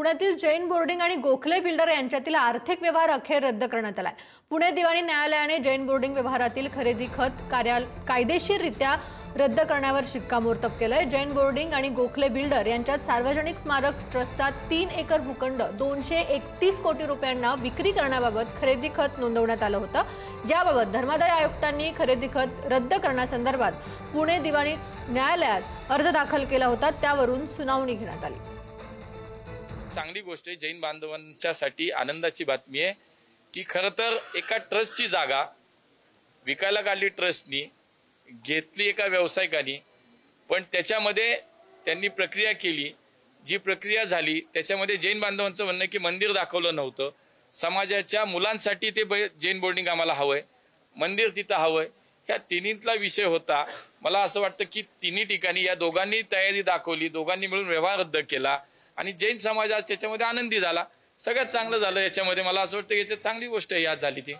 पुण्यातील जैन बोर्डिंग आणि गोखले बिल्डर यांच्यातील आर्थिक व्यवहार अखेर रद्द करण्यात आलाय। पुणे दिवाणी न्यायालयाने जैन बोर्डिंग व्यवहारातील खरेदी खत कायदेशीररित्या रद्द करण्यावर शिक्कामोर्तब केलंय। जैन बोर्डिंग आणि गोखले बिल्डर यांच्यात सार्वजनिक स्मारक ट्रस्टचा 3 एकर भूखंड 231 कोटी रुपयांना विक्री करण्याबाबत खरेदी खत नोंदवण्यात आलं होतं। याबाबत धर्मादाय आयुक्तांनी खरेदी खत रद्द करण्यासंदर्भात पुणे दिवाणी न्यायालयात अर्ज दाखल केला होता, त्यावरून सुनावणी घेण्यात आली। चांगली गोष्ट आहे, जैन बांधवांच्यासाठी आनंदाची बातमी आहे की खरं तर एका ट्रस्टची जागा विकायला काढली, ट्रस्टनी घेतली एका व्यावसायिकांनी, पण त्याच्यामध्ये त्यांनी प्रक्रिया केली। जी प्रक्रिया झाली त्याच्यामध्ये जैन बांधवांचं म्हणणं की मंदिर दाखवलं नव्हतं, समाजाच्या मुलांसाठी ते जैन बोर्डिंग आम्हाला हवंय, मंदिर तिथं हवंय, ह्या तिन्हीतला विषय होता। मला असं वाटतं की तिन्ही ठिकाणी या दोघांनी तयारी दाखवली, दोघांनी मिळून व्यवहार रद्द केला आणि जैन समाज आज त्याच्यामध्ये आनंदी झाला। सगळ्यात चांगलं झालं याच्यामध्ये, मला असं वाटतं की याच्यात चांगली गोष्ट आहे आज झाली ती।